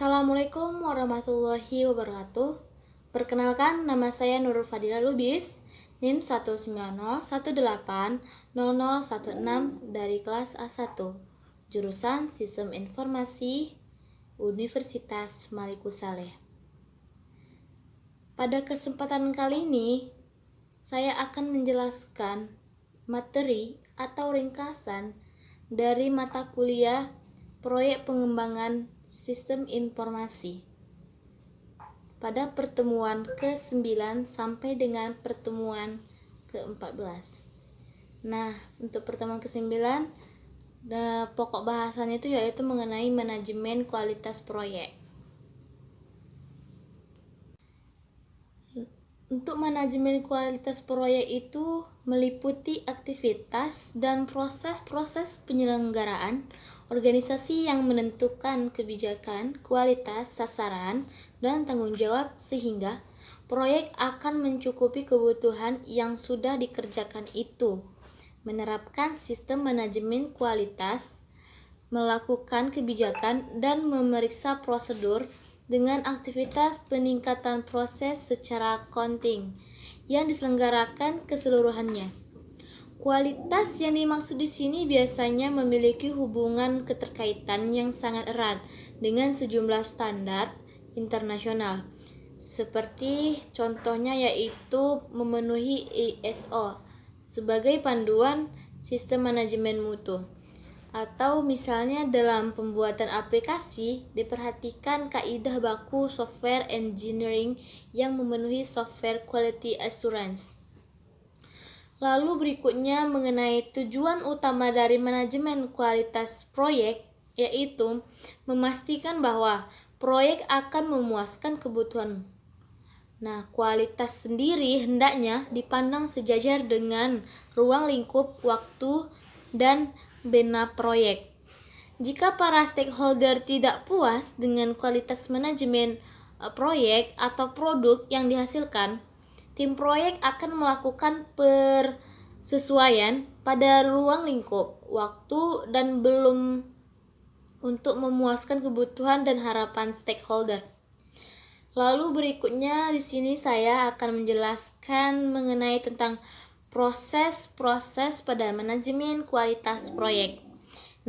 Assalamualaikum warahmatullahi wabarakatuh. Perkenalkan, nama saya Nurul Fadila Lubis, NIM 190180016 dari kelas A1, jurusan Sistem Informasi Universitas Malikussaleh. Pada kesempatan kali ini, saya akan menjelaskan materi atau ringkasan dari mata kuliah Proyek Pengembangan Sistem Informasi pada pertemuan ke-9 sampai dengan pertemuan ke-14. Nah, untuk pertemuan ke-9, pokok bahasannya itu yaitu mengenai manajemen kualitas proyek. Untuk manajemen kualitas proyek itu meliputi aktivitas dan proses-proses penyelenggaraan organisasi yang menentukan kebijakan, kualitas, sasaran, dan tanggung jawab sehingga proyek akan mencukupi kebutuhan yang sudah dikerjakan itu. Menerapkan sistem manajemen kualitas, melakukan kebijakan, dan memeriksa prosedur dengan aktivitas peningkatan proses secara accounting yang diselenggarakan keseluruhannya. Kualitas yang dimaksud di sini biasanya memiliki hubungan keterkaitan yang sangat erat dengan sejumlah standar internasional, seperti contohnya yaitu memenuhi ISO sebagai panduan sistem manajemen mutu. Atau misalnya dalam pembuatan aplikasi diperhatikan kaidah baku software engineering yang memenuhi software quality assurance. Lalu berikutnya mengenai tujuan utama dari manajemen kualitas proyek, yaitu memastikan bahwa proyek akan memuaskan kebutuhan. Nah, kualitas sendiri hendaknya dipandang sejajar dengan ruang lingkup waktu dan bina proyek. Jika para stakeholder tidak puas dengan kualitas manajemen proyek atau produk yang dihasilkan, tim proyek akan melakukan persesuaian pada ruang lingkup waktu dan belum untuk memuaskan kebutuhan dan harapan stakeholder. Lalu berikutnya di sini saya akan menjelaskan mengenai tentang proses-proses pada manajemen kualitas proyek.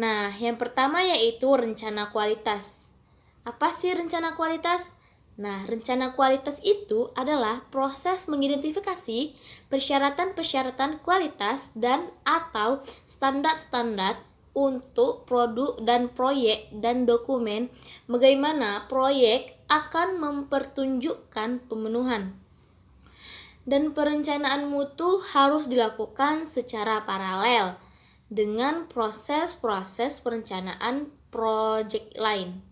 Nah, yang pertama yaitu rencana kualitas. Apa sih rencana kualitas? Nah, rencana kualitas itu adalah proses mengidentifikasi persyaratan-persyaratan kualitas dan atau standar-standar untuk produk dan proyek dan dokumen bagaimana proyek akan mempertunjukkan pemenuhan. Dan perencanaan mutu harus dilakukan secara paralel dengan proses-proses perencanaan proyek lain.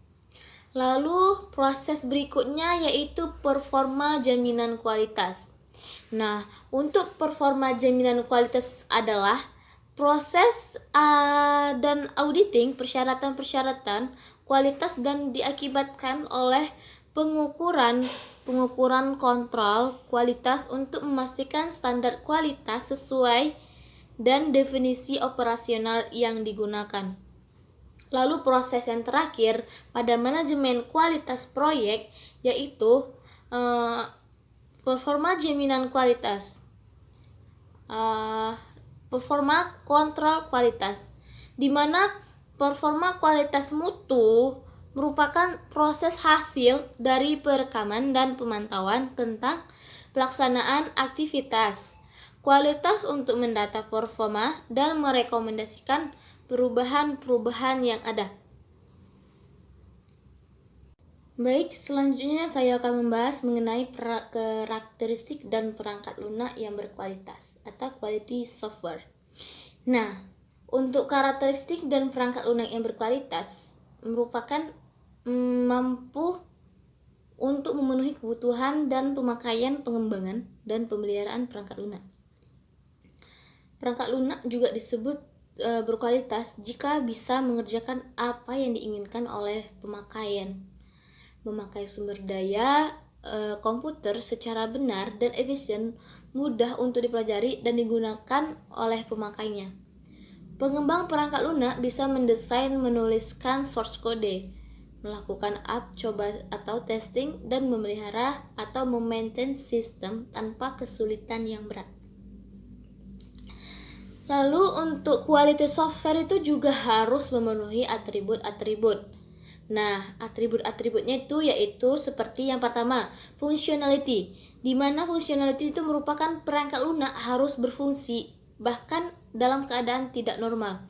Lalu proses berikutnya yaitu performa jaminan kualitas. Nah, untuk performa jaminan kualitas adalah proses dan auditing persyaratan-persyaratan kualitas dan diakibatkan oleh pengukuran kontrol kualitas untuk memastikan standar kualitas sesuai dan definisi operasional yang digunakan. Lalu proses yang terakhir pada manajemen kualitas proyek yaitu performa jaminan kualitas, performa kontrol kualitas, di mana performa kualitas mutu merupakan proses hasil dari perekaman dan pemantauan tentang pelaksanaan aktivitas kualitas untuk mendata performa dan merekomendasikan perubahan-perubahan yang ada. Baik, selanjutnya saya akan membahas mengenai karakteristik dan perangkat lunak yang berkualitas atau quality software. Nah, untuk karakteristik dan perangkat lunak yang berkualitas merupakan mampu untuk memenuhi kebutuhan dan pemakaian pengembangan dan pemeliharaan perangkat lunak. Perangkat lunak juga disebut berkualitas jika bisa mengerjakan apa yang diinginkan oleh pemakaian, memakai sumber daya komputer secara benar dan efisien, mudah untuk dipelajari dan digunakan oleh pemakainya. Pengembang perangkat lunak bisa mendesain, menuliskan source code, melakukan coba atau testing, dan memelihara atau memaintain sistem tanpa kesulitan yang berat. Lalu untuk quality software itu juga harus memenuhi atribut-atribut. Nah, atribut-atributnya itu yaitu seperti yang pertama, functionality, di mana functionality itu merupakan perangkat lunak harus berfungsi bahkan dalam keadaan tidak normal.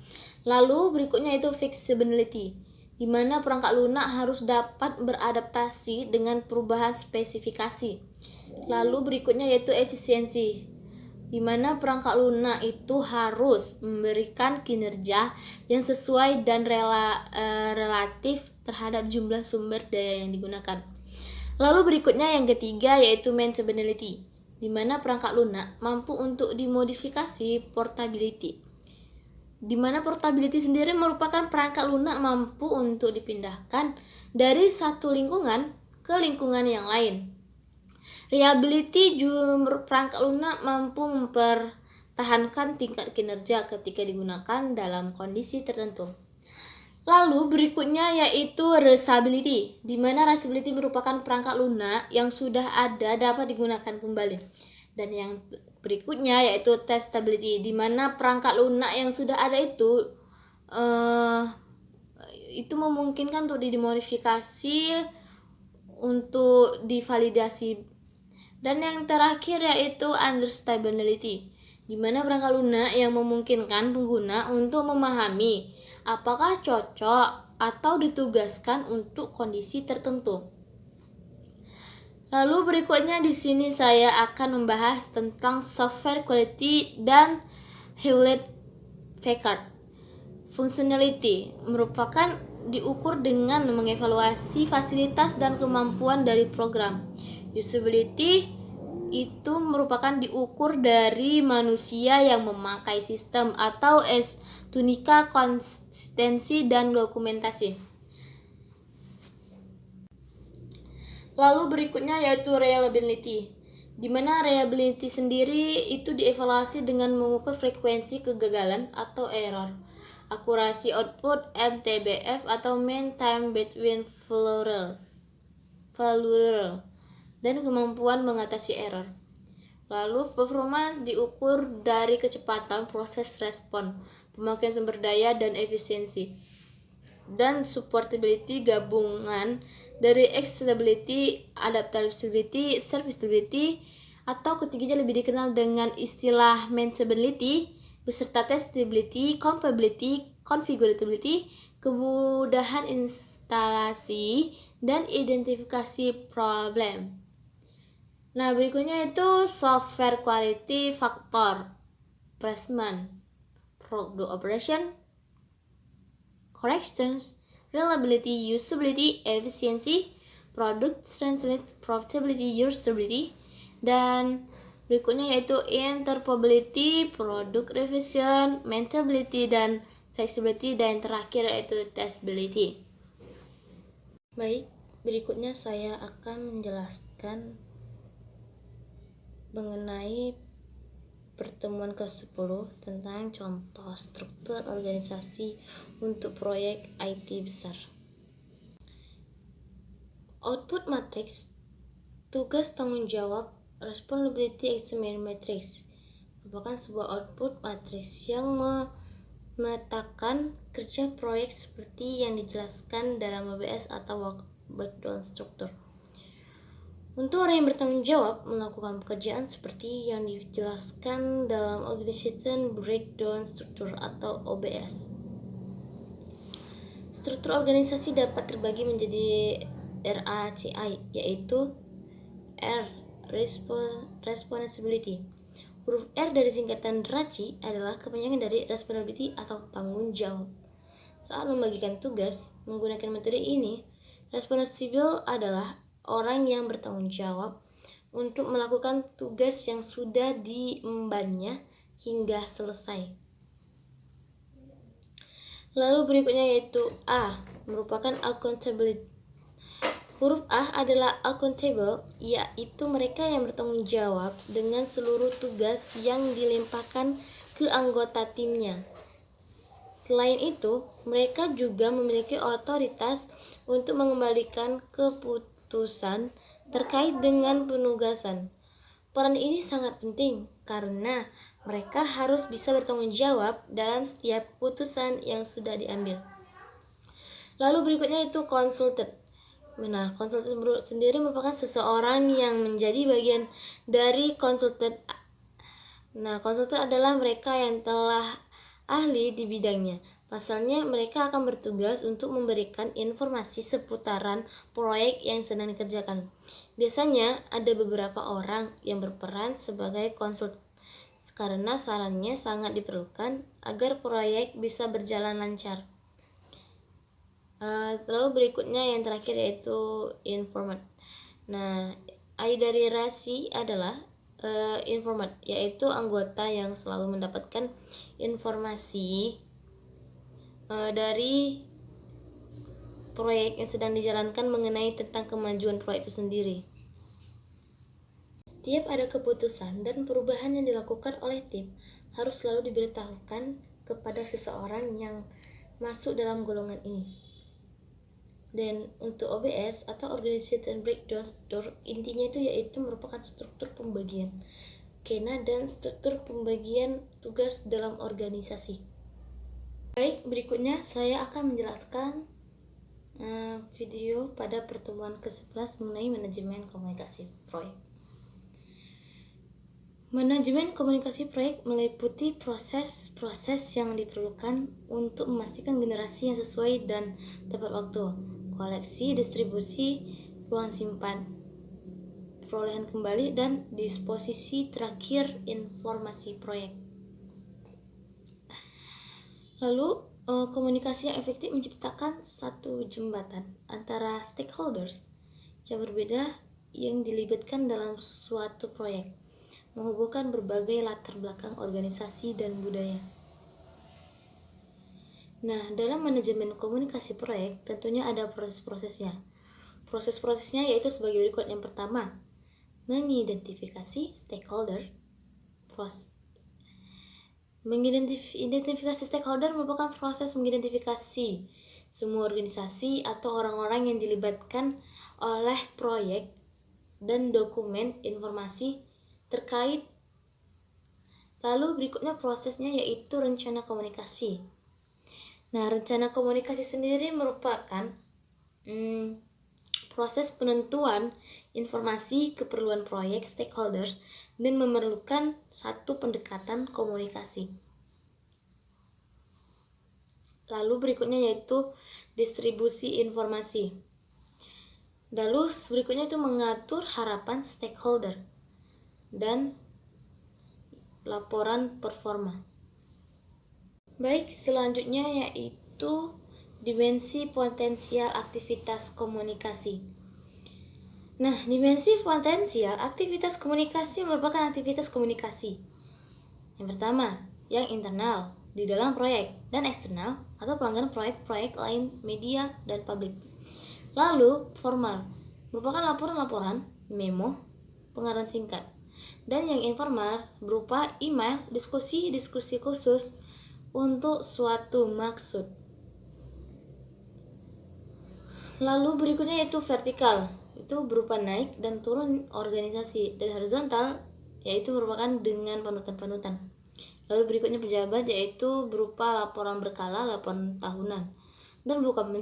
Lalu berikutnya itu flexibility, di mana perangkat lunak harus dapat beradaptasi dengan perubahan spesifikasi. Lalu berikutnya yaitu efisiensi, di mana perangkat lunak itu harus memberikan kinerja yang sesuai dan relatif terhadap jumlah sumber daya yang digunakan. Lalu berikutnya yang ketiga yaitu maintainability, di mana perangkat lunak mampu untuk dimodifikasi. Portability, di mana portability sendiri merupakan perangkat lunak mampu untuk dipindahkan dari satu lingkungan ke lingkungan yang lain. Reliability, perangkat lunak mampu mempertahankan tingkat kinerja ketika digunakan dalam kondisi tertentu. Lalu berikutnya yaitu reusability, di mana reusability merupakan perangkat lunak yang sudah ada dapat digunakan kembali. Dan yang berikutnya yaitu testability, di mana perangkat lunak yang sudah ada itu memungkinkan untuk dimodifikasi untuk divalidasi. Dan yang terakhir yaitu understandability, di mana perangkat lunak yang memungkinkan pengguna untuk memahami apakah cocok atau ditugaskan untuk kondisi tertentu. Lalu berikutnya di sini saya akan membahas tentang software quality dan Hewlett-Packard. Functionality merupakan diukur dengan mengevaluasi fasilitas dan kemampuan dari program. Usability itu merupakan diukur dari manusia yang memakai sistem atau tunika konsistensi dan dokumentasi. Lalu berikutnya yaitu reliability, di mana reliability sendiri itu dievaluasi dengan mengukur frekuensi kegagalan atau error, akurasi output MTBF atau mean time between failure, dan kemampuan mengatasi error. Lalu performance diukur dari kecepatan proses respon, pemakaian sumber daya, dan efisiensi. Dan supportability gabungan dari extensibility, adaptability, serviceability, atau ketiganya lebih dikenal dengan istilah maintainability, beserta testability, compatibility, configurability, kemudahan instalasi, dan identifikasi problem. Nah, berikutnya itu software quality factor, placement, product operation, corrections, reliability, usability, efficiency, product translate, profitability, usability, dan berikutnya yaitu interoperability, product revision, maintainability, dan flexibility, dan yang terakhir yaitu testability. Baik, berikutnya saya akan menjelaskan mengenai pertemuan ke-10 tentang contoh struktur organisasi untuk proyek IT besar. Output matrix, tugas tanggung jawab, responsibility achievement matrix, merupakan sebuah output matrix yang memetakan kerja proyek seperti yang dijelaskan dalam WBS atau work breakdown structure. Untuk orang yang bertanggung jawab melakukan pekerjaan seperti yang dijelaskan dalam Organization Breakdown Structure atau OBS. Struktur organisasi dapat terbagi menjadi RACI, yaitu R, Responsibility. Huruf R dari singkatan RACI adalah kepanjangan dari Responsibility atau tanggung jawab. Saat membagikan tugas menggunakan metode ini, responsible adalah orang yang bertanggung jawab untuk melakukan tugas yang sudah diembannya hingga selesai. Lalu berikutnya yaitu A, merupakan accountability. Huruf A adalah accountable, yaitu mereka yang bertanggung jawab dengan seluruh tugas yang dilimpahkan ke anggota timnya. Selain itu, mereka juga memiliki otoritas untuk mengembalikan keputusan terkait dengan penugasan. Peran ini sangat penting karena mereka harus bisa bertanggung jawab dalam setiap keputusan yang sudah diambil. Lalu berikutnya itu konsultan. Nah, konsultan sendiri merupakan seseorang yang menjadi bagian dari konsultan. Nah, konsultan adalah mereka yang telah ahli di bidangnya. Pasalnya, mereka akan bertugas untuk memberikan informasi seputaran proyek yang sedang dikerjakan. Biasanya, ada beberapa orang yang berperan sebagai konsultan karena sarannya sangat diperlukan agar proyek bisa berjalan lancar. Lalu berikutnya yang terakhir yaitu informat. Nah, I dari rasi adalah informat, yaitu anggota yang selalu mendapatkan informasi dari proyek yang sedang dijalankan mengenai tentang kemajuan proyek itu sendiri. Setiap ada keputusan dan perubahan yang dilakukan oleh tim harus selalu diberitahukan kepada seseorang yang masuk dalam golongan ini. Dan untuk OBS atau Organization Breakdown, intinya itu yaitu merupakan struktur pembagian kena dan struktur pembagian tugas dalam organisasi. Baik, berikutnya saya akan menjelaskan video pada pertemuan ke-11 mengenai manajemen komunikasi proyek. Manajemen komunikasi proyek meliputi proses-proses yang diperlukan untuk memastikan generasi yang sesuai dan tepat waktu, koleksi, distribusi, ruang simpan, perolehan kembali, dan disposisi terakhir informasi proyek. Lalu, komunikasi yang efektif menciptakan satu jembatan antara stakeholders yang berbeda yang dilibatkan dalam suatu proyek, menghubungkan berbagai latar belakang organisasi dan budaya. Nah, dalam manajemen komunikasi proyek tentunya ada proses-prosesnya. Proses-prosesnya yaitu sebagai berikut. Yang pertama, mengidentifikasi stakeholder. Mengidentifikasi stakeholder merupakan proses mengidentifikasi semua organisasi atau orang-orang yang dilibatkan oleh proyek dan dokumen informasi terkait. Lalu berikutnya prosesnya yaitu rencana komunikasi. Nah, rencana komunikasi sendiri merupakan proses penentuan informasi keperluan proyek stakeholder dan memerlukan satu pendekatan komunikasi. Lalu berikutnya yaitu distribusi informasi. Lalu berikutnya itu mengatur harapan stakeholder dan laporan performa. Baik, selanjutnya yaitu dimensi potensial aktivitas komunikasi. Nah, dimensi potensial aktivitas komunikasi merupakan aktivitas komunikasi. Yang pertama, yang internal di dalam proyek dan eksternal atau pelanggan proyek-proyek lain media dan publik. Lalu, formal merupakan laporan-laporan, memo, pengarahan singkat. Dan yang informal berupa email, diskusi-diskusi khusus untuk suatu maksud. Lalu berikutnya yaitu vertikal, itu berupa naik dan turun organisasi, dan horizontal yaitu merupakan dengan panutan-panutan. Lalu berikutnya pejabat yaitu berupa laporan berkala, laporan tahunan. Dan bukan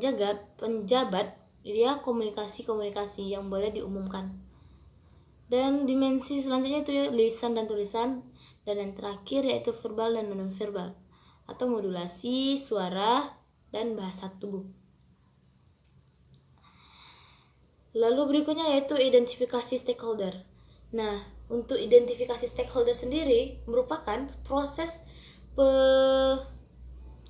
penjabat dia komunikasi-komunikasi yang boleh diumumkan. Dan dimensi selanjutnya itu lisan dan tulisan, dan yang terakhir yaitu verbal dan non-verbal atau modulasi suara dan bahasa tubuh. Lalu berikutnya yaitu identifikasi stakeholder. Nah, untuk identifikasi stakeholder sendiri merupakan proses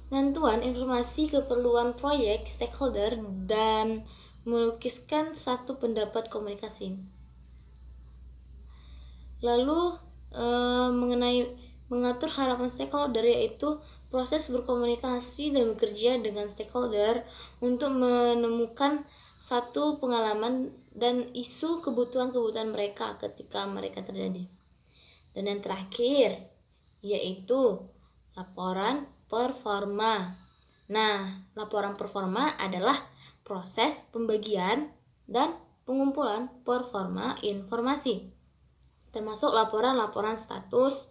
penentuan informasi keperluan proyek stakeholder dan melukiskan satu pendapat komunikasi. Lalu mengenai mengatur harapan stakeholder yaitu proses berkomunikasi dan bekerja dengan stakeholder untuk menemukan satu pengalaman dan isu kebutuhan-kebutuhan mereka ketika mereka terjadi. Dan yang terakhir yaitu laporan performa. Nah, laporan performa adalah proses pembagian dan pengumpulan performa informasi, termasuk laporan-laporan status,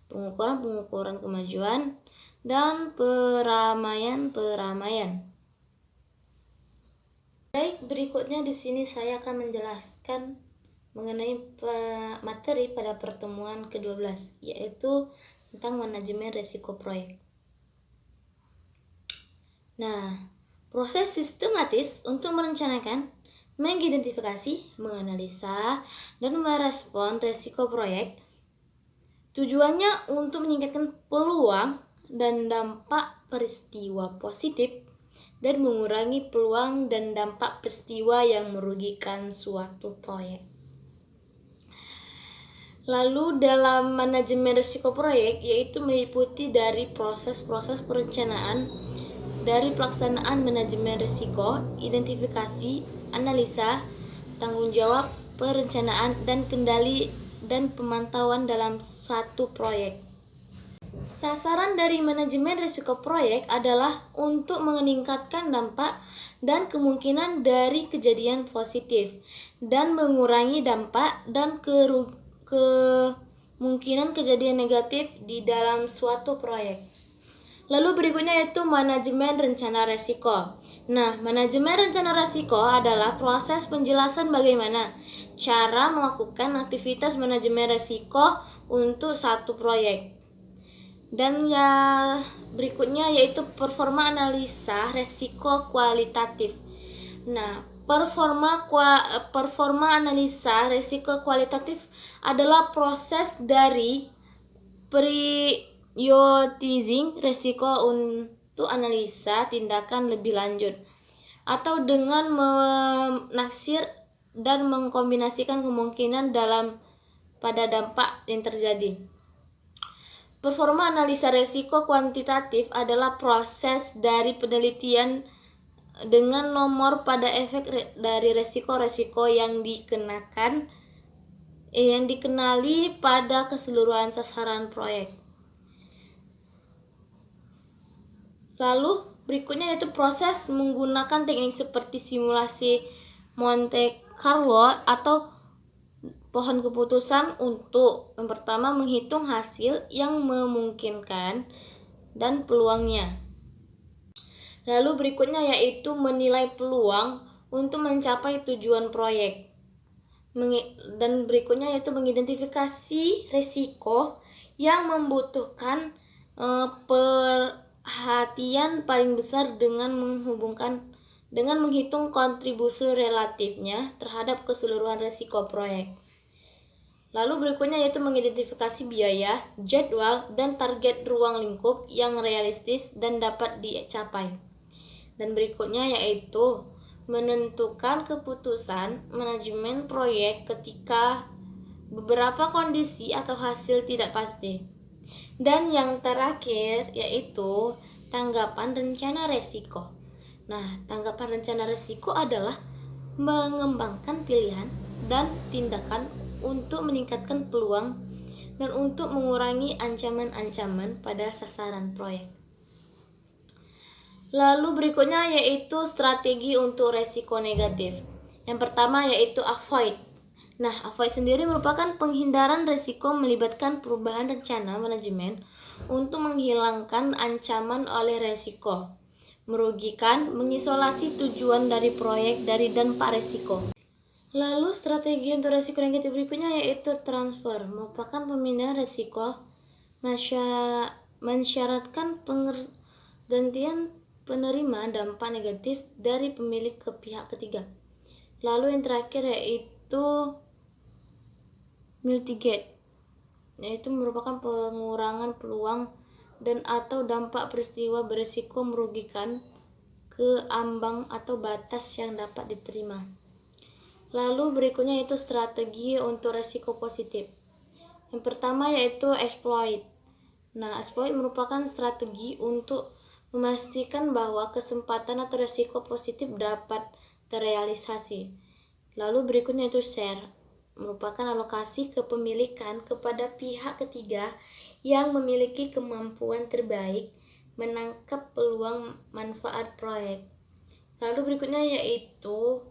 pengukuran-pengukuran kemajuan, dan peramaian-peramaian. Baik, berikutnya di sini saya akan menjelaskan mengenai materi pada pertemuan ke-12, yaitu tentang manajemen risiko proyek. Nah, proses sistematis untuk merencanakan, mengidentifikasi, menganalisa, dan merespon risiko proyek. Tujuannya untuk meningkatkan peluang dan dampak peristiwa positif dan mengurangi peluang dan dampak peristiwa yang merugikan suatu proyek. Lalu dalam manajemen risiko proyek yaitu meliputi dari proses-proses perencanaan, dari pelaksanaan manajemen risiko, identifikasi, analisa, tanggung jawab, perencanaan, dan kendali dan pemantauan dalam satu proyek. Sasaran dari manajemen risiko proyek adalah untuk meningkatkan dampak dan kemungkinan dari kejadian positif dan mengurangi dampak dan kemungkinan kejadian negatif di dalam suatu proyek. Lalu berikutnya yaitu manajemen rencana risiko. Nah, manajemen rencana risiko adalah proses penjelasan bagaimana cara melakukan aktivitas manajemen risiko untuk satu proyek. Dan ya berikutnya yaitu performa analisa risiko kualitatif. Nah, performa analisa risiko kualitatif adalah proses dari prioritizing risiko untuk analisa tindakan lebih lanjut atau dengan menaksir dan mengkombinasikan kemungkinan pada dampak yang terjadi. Performa analisa risiko kuantitatif adalah proses dari penelitian dengan nomor pada efek dari risiko-risiko yang dikenali pada keseluruhan sasaran proyek. Lalu berikutnya yaitu proses menggunakan teknik seperti simulasi Monte Carlo atau pohon keputusan untuk yang pertama menghitung hasil yang memungkinkan dan peluangnya. Lalu berikutnya yaitu menilai peluang untuk mencapai tujuan proyek. Dan berikutnya yaitu mengidentifikasi risiko yang membutuhkan perhatian paling besar dengan menghitung kontribusi relatifnya terhadap keseluruhan risiko proyek. Lalu berikutnya yaitu mengidentifikasi biaya, jadwal, dan target ruang lingkup yang realistis dan dapat dicapai. Dan berikutnya yaitu menentukan keputusan manajemen proyek ketika beberapa kondisi atau hasil tidak pasti. Dan yang terakhir yaitu tanggapan rencana risiko. Nah, tanggapan rencana risiko adalah mengembangkan pilihan dan tindakan untuk meningkatkan peluang dan untuk mengurangi ancaman-ancaman pada sasaran proyek. Lalu berikutnya yaitu strategi untuk risiko negatif. Yang pertama yaitu avoid. Nah, avoid sendiri merupakan penghindaran risiko melibatkan perubahan rencana manajemen untuk menghilangkan ancaman oleh risiko, merugikan, mengisolasi tujuan dari proyek dari dampak risiko. Lalu strategi untuk risiko negatif berikutnya yaitu transfer, merupakan pemindahan risiko mensyaratkan penggantian penerima dampak negatif dari pemilik ke pihak ketiga. Lalu yang terakhir yaitu mitigate, yaitu merupakan pengurangan peluang dan atau dampak peristiwa berisiko merugikan ke ambang atau batas yang dapat diterima. Lalu berikutnya yaitu strategi untuk risiko positif. Yang pertama yaitu exploit. Nah, exploit merupakan strategi untuk memastikan bahwa kesempatan atau risiko positif dapat terrealisasi. Lalu berikutnya itu share, merupakan alokasi kepemilikan kepada pihak ketiga yang memiliki kemampuan terbaik menangkap peluang manfaat proyek. Lalu berikutnya yaitu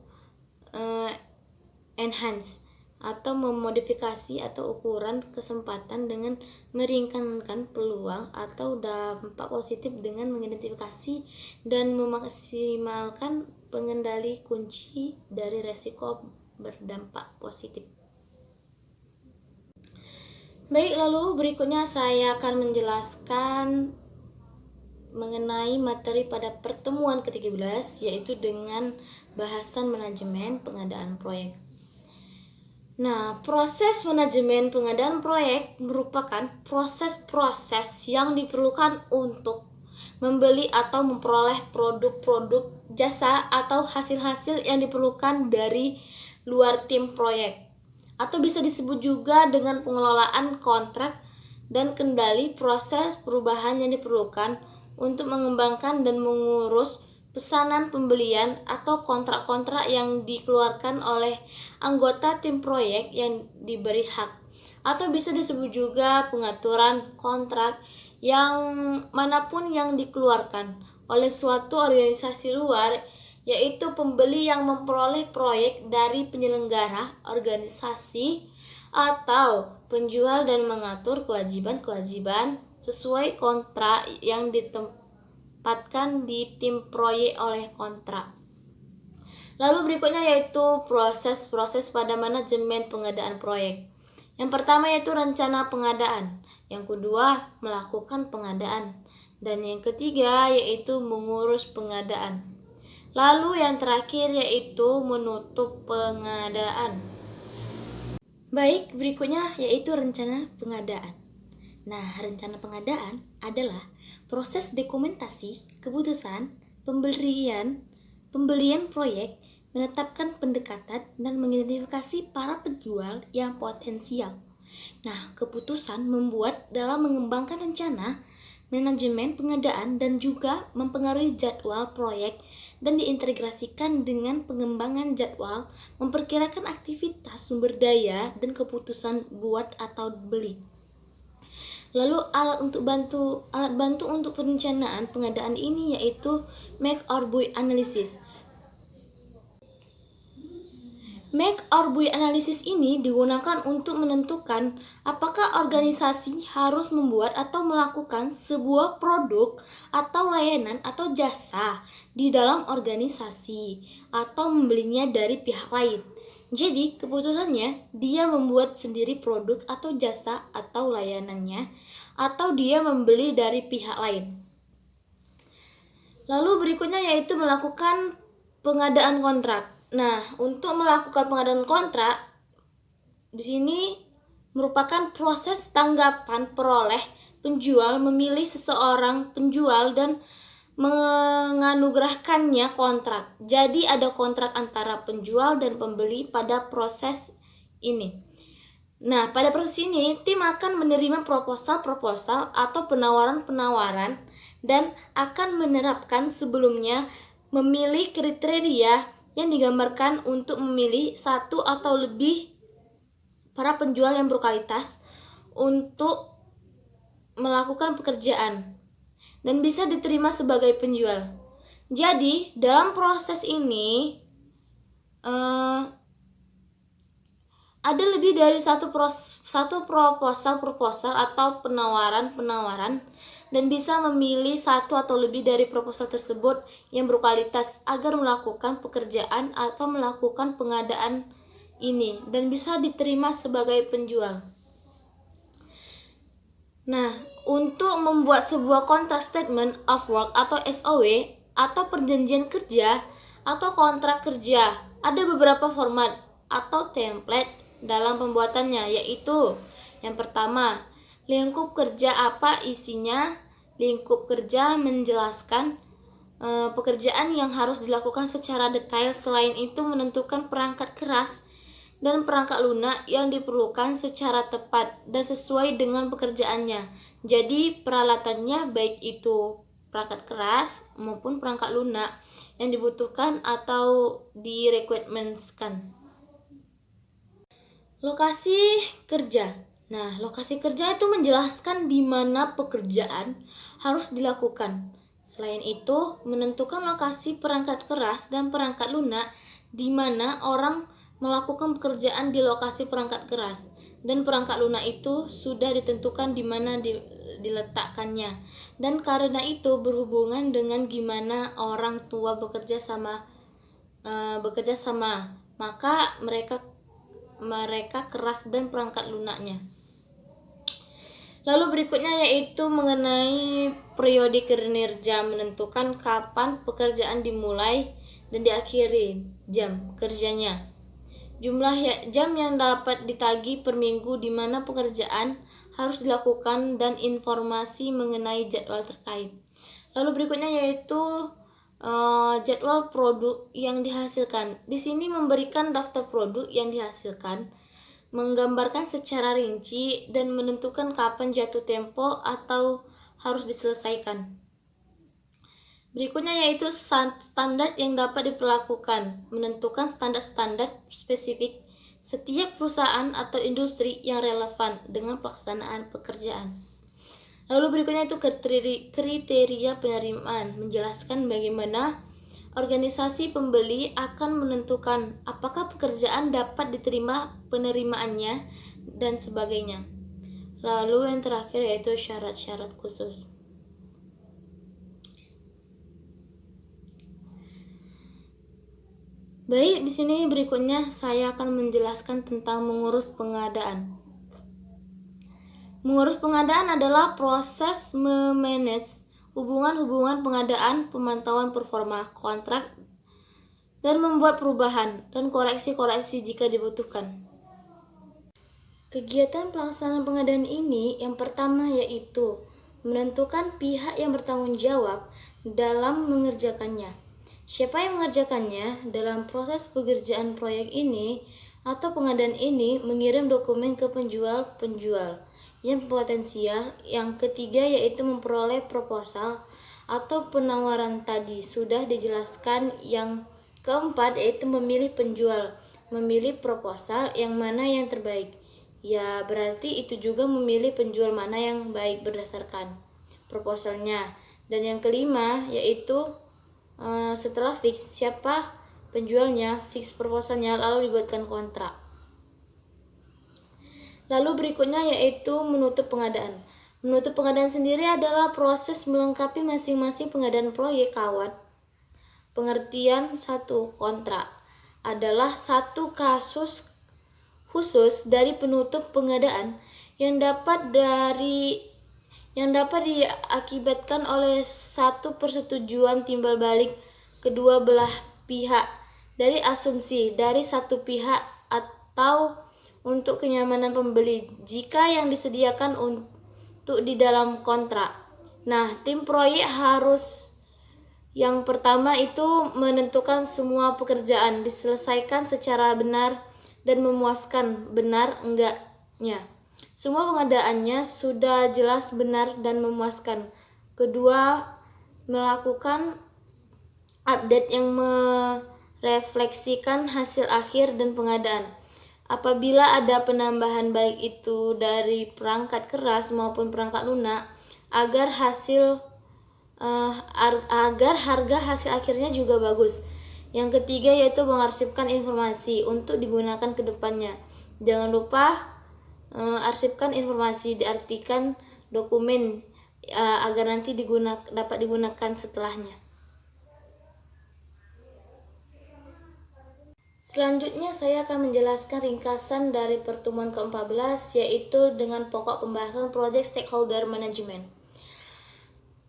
enhance atau memodifikasi atau ukuran kesempatan dengan meringankan peluang atau dampak positif dengan mengidentifikasi dan memaksimalkan pengendali kunci dari resiko berdampak positif. Baik, lalu berikutnya saya akan menjelaskan mengenai materi pada pertemuan ke-13, yaitu dengan bahasan manajemen pengadaan proyek. Nah, proses manajemen pengadaan proyek merupakan proses-proses yang diperlukan untuk membeli atau memperoleh produk-produk, jasa, atau hasil-hasil yang diperlukan dari luar tim proyek. Atau bisa disebut juga dengan pengelolaan kontrak dan kendali proses perubahan yang diperlukan untuk mengembangkan dan mengurus pesanan pembelian atau kontrak-kontrak yang dikeluarkan oleh anggota tim proyek yang diberi hak. Atau bisa disebut juga pengaturan kontrak yang manapun yang dikeluarkan oleh suatu organisasi luar, yaitu pembeli yang memperoleh proyek dari penyelenggara organisasi atau penjual dan mengatur kewajiban-kewajiban sesuai kontrak yang ditempatkan di tim proyek oleh kontrak. Lalu berikutnya yaitu proses-proses pada manajemen pengadaan proyek. Yang pertama yaitu rencana pengadaan, yang kedua melakukan pengadaan, dan yang ketiga yaitu mengurus pengadaan. Lalu yang terakhir yaitu menutup pengadaan. Baik, berikutnya yaitu rencana pengadaan. Nah, rencana pengadaan adalah proses dokumentasi keputusan pembelian proyek, menetapkan pendekatan dan mengidentifikasi para penjual yang potensial. Nah, keputusan membuat dalam mengembangkan rencana manajemen pengadaan dan juga mempengaruhi jadwal proyek dan diintegrasikan dengan pengembangan jadwal, memperkirakan aktivitas sumber daya dan keputusan buat atau beli. Lalu alat bantu untuk perencanaan pengadaan ini yaitu make or buy analysis. Make or buy analysis ini digunakan untuk menentukan apakah organisasi harus membuat atau melakukan sebuah produk atau layanan atau jasa di dalam organisasi atau membelinya dari pihak lain. Jadi, keputusannya dia membuat sendiri produk atau jasa atau layanannya atau dia membeli dari pihak lain. Lalu berikutnya yaitu melakukan pengadaan kontrak. Nah, untuk melakukan pengadaan kontrak di sini merupakan proses tanggapan peroleh penjual memilih seseorang penjual dan menganugerahkannya kontrak. Jadi ada kontrak antara penjual dan pembeli pada proses ini. Nah, pada proses ini tim akan menerima proposal atau penawaran dan akan menerapkan sebelumnya memilih kriteria yang digambarkan untuk memilih satu atau lebih para penjual yang berkualitas untuk melakukan pekerjaan dan bisa diterima sebagai penjual. Jadi, dalam proses ini ada lebih dari satu proposal atau penawaran dan bisa memilih satu atau lebih dari proposal tersebut yang berkualitas agar melakukan pekerjaan atau melakukan pengadaan ini dan bisa diterima sebagai penjual. Nah, untuk membuat sebuah contract statement of work atau SOW atau perjanjian kerja atau kontrak kerja, ada beberapa format atau template dalam pembuatannya, yaitu yang pertama, lingkup kerja apa isinya. Lingkup kerja menjelaskan pekerjaan yang harus dilakukan secara detail. Selain itu menentukan perangkat keras dan perangkat lunak yang diperlukan secara tepat dan sesuai dengan pekerjaannya. Jadi peralatannya baik itu perangkat keras maupun perangkat lunak yang dibutuhkan atau direkomendasikan. Lokasi kerja. Nah, lokasi kerja itu menjelaskan di mana pekerjaan harus dilakukan. Selain itu, menentukan lokasi perangkat keras dan perangkat lunak di mana orang melakukan pekerjaan di lokasi perangkat keras, dan perangkat lunak itu sudah ditentukan di mana diletakkannya. Dan karena itu berhubungan dengan gimana orang tua bekerja sama, maka mereka keras dan perangkat lunaknya. Lalu berikutnya yaitu mengenai periode kinerja, menentukan kapan pekerjaan dimulai dan diakhiri jam kerjanya. Jumlah jam yang dapat ditagih per minggu di mana pekerjaan harus dilakukan dan informasi mengenai jadwal terkait. Lalu berikutnya yaitu jadwal produk yang dihasilkan. Di sini memberikan daftar produk yang dihasilkan, menggambarkan secara rinci dan menentukan kapan jatuh tempo atau harus diselesaikan. Berikutnya yaitu standar yang dapat diperlakukan, menentukan standar-standar spesifik setiap perusahaan atau industri yang relevan dengan pelaksanaan pekerjaan. Lalu berikutnya itu kriteria penerimaan, menjelaskan bagaimana organisasi pembeli akan menentukan apakah pekerjaan dapat diterima penerimaannya dan sebagainya. Lalu yang terakhir yaitu syarat-syarat khusus. Baik, di sini berikutnya saya akan menjelaskan tentang mengurus pengadaan. Mengurus pengadaan adalah proses memanage hubungan-hubungan pengadaan, pemantauan performa kontrak, dan membuat perubahan dan koreksi-koreksi jika dibutuhkan. Kegiatan pelaksanaan pengadaan ini yang pertama yaitu menentukan pihak yang bertanggung jawab dalam mengerjakannya. Siapa yang mengerjakannya dalam proses pekerjaan proyek ini atau pengadaan ini, mengirim dokumen ke penjual yang potensial. Yang ketiga yaitu memperoleh proposal atau penawaran tadi sudah dijelaskan. Yang keempat yaitu memilih penjual, memilih proposal yang mana yang terbaik. Ya, berarti itu juga memilih penjual mana yang baik berdasarkan proposalnya. Dan yang kelima yaitu setelah fix siapa penjualnya, fix proposalnya, lalu dibuatkan kontrak. Lalu berikutnya yaitu menutup pengadaan. Menutup pengadaan sendiri adalah proses melengkapi masing-masing pengadaan proyek kawan. Pengertian satu kontrak adalah satu kasus khusus dari penutup pengadaan yang dapat diakibatkan oleh satu persetujuan timbal balik kedua belah pihak dari asumsi dari satu pihak atau untuk kenyamanan pembeli jika yang disediakan untuk di dalam kontrak. Nah, tim proyek harus yang pertama itu menentukan semua pekerjaan diselesaikan secara benar dan memuaskan, benar enggaknya. Semua pengadaannya sudah jelas, benar, dan memuaskan. Kedua, melakukan update yang merefleksikan hasil akhir dan pengadaan. Apabila ada penambahan baik itu dari perangkat keras maupun perangkat lunak, agar harga hasil akhirnya juga bagus. Yang ketiga yaitu mengarsipkan informasi untuk digunakan ke depannya. Jangan lupa arsipkan informasi, diartikan dokumen agar nanti dapat digunakan setelahnya. Selanjutnya saya akan menjelaskan ringkasan dari pertemuan ke-14 yaitu dengan pokok pembahasan Project Stakeholder Management.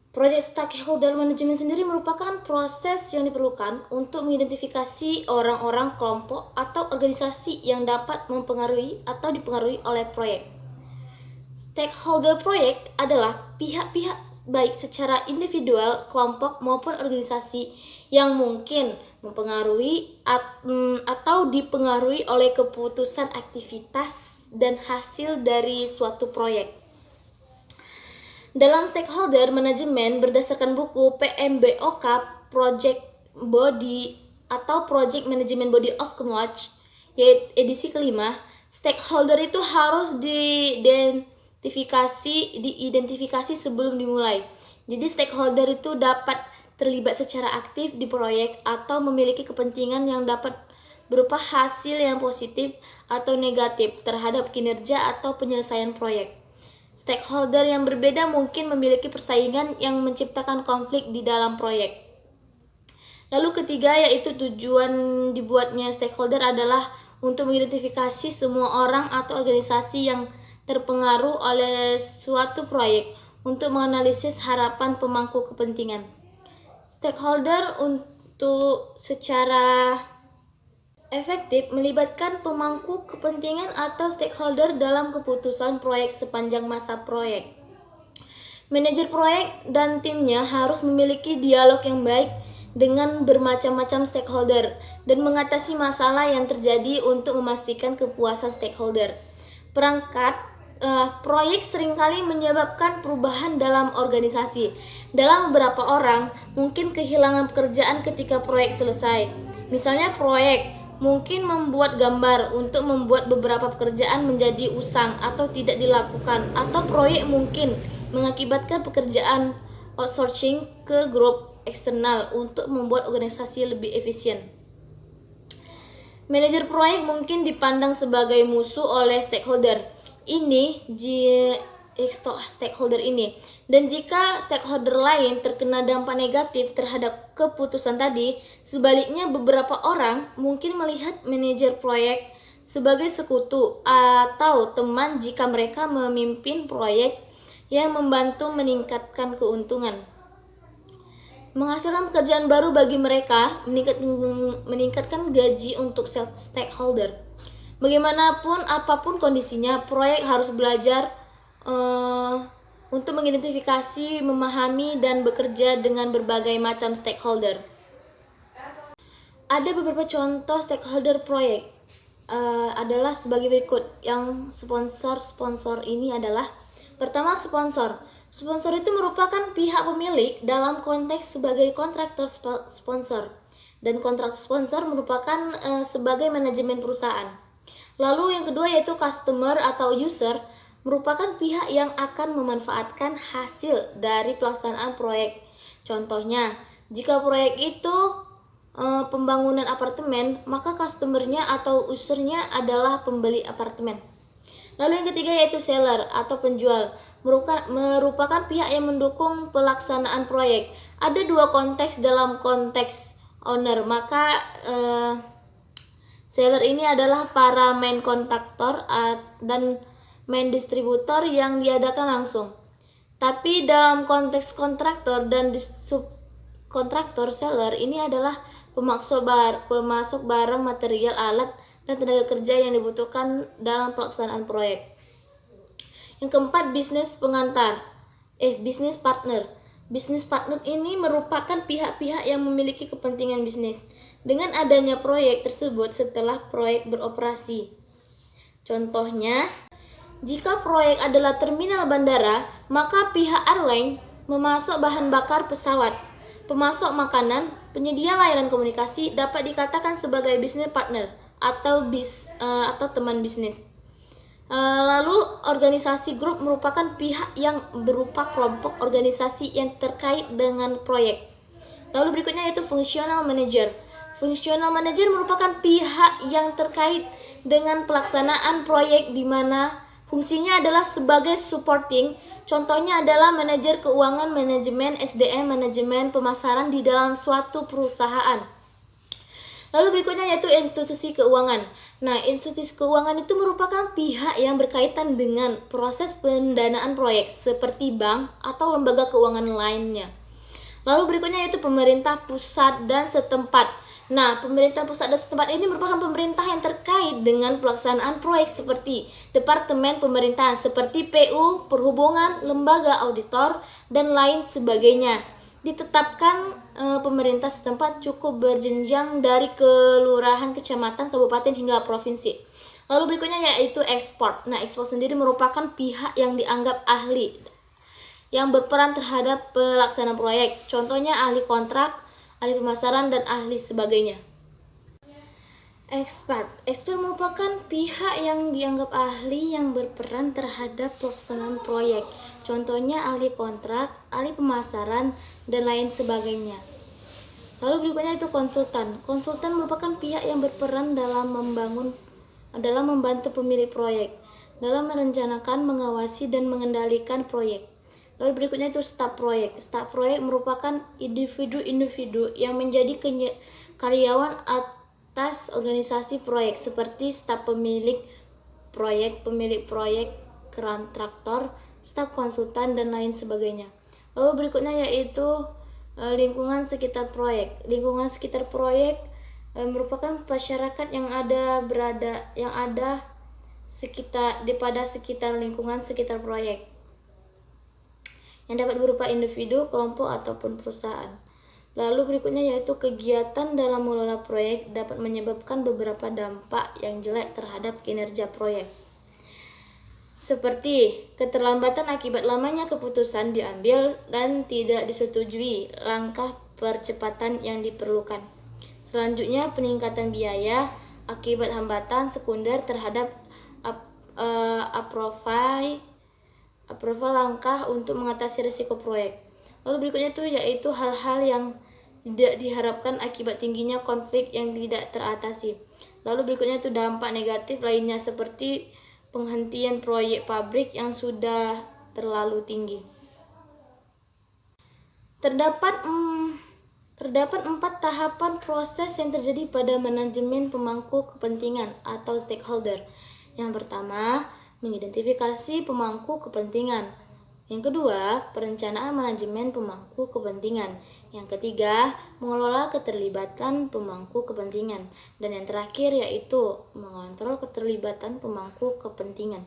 Project Stakeholder Management sendiri merupakan proses yang diperlukan untuk mengidentifikasi orang-orang, kelompok, atau organisasi yang dapat mempengaruhi atau dipengaruhi oleh proyek. Stakeholder proyek adalah pihak-pihak baik secara individual, kelompok, maupun organisasi yang mungkin mempengaruhi atau dipengaruhi oleh keputusan aktivitas dan hasil dari suatu proyek. Dalam stakeholder management berdasarkan buku PMBOK Project Body atau Project Management Body of Knowledge yaitu edisi kelima, Stakeholder itu harus diidentifikasi sebelum dimulai. Jadi stakeholder itu dapat terlibat secara aktif di proyek atau memiliki kepentingan yang dapat berupa hasil yang positif atau negatif terhadap kinerja atau penyelesaian proyek. Stakeholder yang berbeda mungkin memiliki persaingan yang menciptakan konflik di dalam proyek. Lalu ketiga, yaitu tujuan dibuatnya stakeholder adalah untuk mengidentifikasi semua orang atau organisasi yang terpengaruh oleh suatu proyek untuk menganalisis harapan pemangku kepentingan. Stakeholder untuk secara efektif melibatkan pemangku kepentingan atau stakeholder dalam keputusan proyek sepanjang masa proyek. Manajer proyek dan timnya harus memiliki dialog yang baik dengan bermacam-macam stakeholder dan mengatasi masalah yang terjadi untuk memastikan kepuasan stakeholder. Proyek seringkali menyebabkan perubahan dalam organisasi. Dalam beberapa orang mungkin kehilangan pekerjaan ketika proyek selesai. Misalnya proyek mungkin membuat gambar untuk membuat beberapa pekerjaan menjadi usang atau tidak dilakukan, atau proyek mungkin mengakibatkan pekerjaan outsourcing ke grup eksternal untuk membuat organisasi lebih efisien. Manajer proyek mungkin dipandang sebagai musuh oleh stakeholder ini, dan jika stakeholder lain terkena dampak negatif terhadap keputusan tadi, sebaliknya beberapa orang mungkin melihat manajer proyek sebagai sekutu atau teman jika mereka memimpin proyek yang membantu meningkatkan keuntungan, menghasilkan pekerjaan baru bagi mereka, meningkatkan gaji untuk stakeholder. Bagaimanapun, apapun kondisinya, proyek harus belajar untuk mengidentifikasi, memahami, dan bekerja dengan berbagai macam stakeholder. Ada beberapa contoh stakeholder proyek adalah sebagai berikut. Yang sponsor ini adalah: pertama, sponsor. Sponsor itu merupakan pihak pemilik dalam konteks sebagai kontraktor sponsor, dan kontraktor sponsor merupakan sebagai manajemen perusahaan. Lalu yang kedua yaitu customer atau user, merupakan pihak yang akan memanfaatkan hasil dari pelaksanaan proyek. Contohnya, jika proyek itu pembangunan apartemen, maka customernya atau usernya adalah pembeli apartemen. Lalu yang ketiga yaitu seller atau penjual, merupakan pihak yang mendukung pelaksanaan proyek. Ada dua konteks dalam konteks owner, maka seller ini adalah para main kontraktor dan main distributor yang diadakan langsung. Tapi dalam konteks kontraktor dan subkontraktor, seller ini adalah pemasok barang, material, alat, dan tenaga kerja yang dibutuhkan dalam pelaksanaan proyek. Yang keempat, bisnis partner. Bisnis partner ini merupakan pihak-pihak yang memiliki kepentingan bisnis dengan adanya proyek tersebut setelah proyek beroperasi. Contohnya, jika proyek adalah terminal bandara, maka pihak airline memasok bahan bakar pesawat. Pemasok makanan, penyedia layanan komunikasi dapat dikatakan sebagai business partner atau teman bisnis. Lalu organisasi grup merupakan pihak yang berupa kelompok organisasi yang terkait dengan proyek. Lalu berikutnya yaitu functional manager. Functional manager merupakan pihak yang terkait dengan pelaksanaan proyek di mana fungsinya adalah sebagai supporting. Contohnya adalah manajer keuangan, manajemen SDM, manajemen pemasaran di dalam suatu perusahaan. Lalu berikutnya yaitu institusi keuangan. Nah, institusi keuangan itu merupakan pihak yang berkaitan dengan proses pendanaan proyek seperti bank atau lembaga keuangan lainnya. Lalu berikutnya yaitu pemerintah pusat dan setempat. Nah, pemerintah pusat dan setempat ini merupakan pemerintah yang terkait dengan pelaksanaan proyek seperti departemen pemerintahan seperti PU, perhubungan, lembaga auditor, dan lain sebagainya. Ditetapkan pemerintah setempat cukup berjenjang dari kelurahan, kecamatan, kabupaten, hingga provinsi. Lalu berikutnya yaitu ekspor. Nah, ekspor sendiri merupakan pihak yang dianggap ahli yang berperan terhadap pelaksanaan proyek. Contohnya ahli kontrak, ahli pemasaran, dan ahli sebagainya. Expert merupakan pihak yang dianggap ahli yang berperan terhadap pelaksanaan proyek. Contohnya ahli kontrak, ahli pemasaran, dan lain sebagainya. Lalu berikutnya itu konsultan. Konsultan merupakan pihak yang berperan dalam membantu pemilik proyek dalam merencanakan, mengawasi, dan mengendalikan proyek. Lalu berikutnya itu staf proyek. Staf proyek merupakan individu-individu yang menjadi karyawan atas organisasi proyek seperti staf pemilik proyek, kontraktor, staf konsultan, dan lain sebagainya. Lalu berikutnya yaitu lingkungan sekitar proyek. Lingkungan sekitar proyek merupakan masyarakat yang ada sekitar lingkungan sekitar proyek, yang dapat berupa individu, kelompok, ataupun perusahaan. Lalu berikutnya yaitu kegiatan dalam mengelola proyek dapat menyebabkan beberapa dampak yang jelek terhadap kinerja proyek. Seperti keterlambatan akibat lamanya keputusan diambil dan tidak disetujui langkah percepatan yang diperlukan. Selanjutnya peningkatan biaya akibat hambatan sekunder terhadap approval langkah untuk mengatasi risiko proyek. Lalu berikutnya yaitu hal-hal yang tidak diharapkan akibat tingginya konflik yang tidak teratasi. Lalu berikutnya dampak negatif lainnya seperti penghentian proyek pabrik yang sudah terlalu tinggi. Terdapat 4 tahapan proses yang terjadi pada manajemen pemangku kepentingan atau stakeholder. Yang pertama, mengidentifikasi pemangku kepentingan. Yang kedua, perencanaan manajemen pemangku kepentingan. Yang ketiga, mengelola keterlibatan pemangku kepentingan. Dan yang terakhir yaitu mengontrol keterlibatan pemangku kepentingan.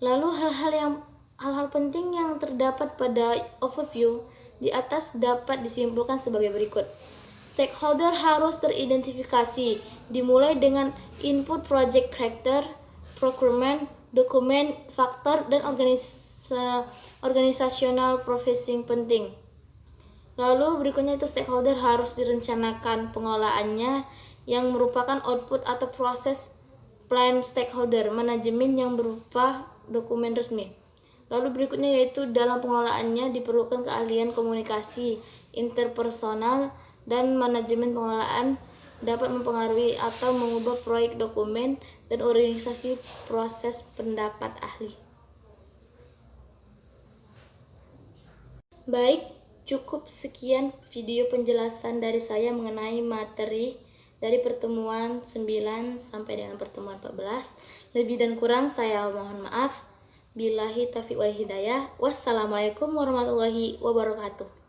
Lalu hal-hal penting yang terdapat pada overview di atas dapat disimpulkan sebagai berikut. Stakeholder harus teridentifikasi, dimulai dengan input project character, procurement, dokumen, faktor, dan organisasional profesi penting. Lalu berikutnya stakeholder harus direncanakan pengelolaannya yang merupakan output atau proses plan stakeholder manajemen yang berupa dokumen resmi. Lalu berikutnya yaitu dalam pengelolaannya diperlukan keahlian komunikasi interpersonal dan manajemen pengelolaan dapat mempengaruhi atau mengubah proyek, dokumen, dan organisasi proses pendapat ahli. Baik, cukup sekian video penjelasan dari saya mengenai materi dari pertemuan 9 sampai dengan pertemuan 14. Lebih dan kurang saya mohon maaf. Billahi taufiq wal hidayah. Wassalamualaikum warahmatullahi wabarakatuh.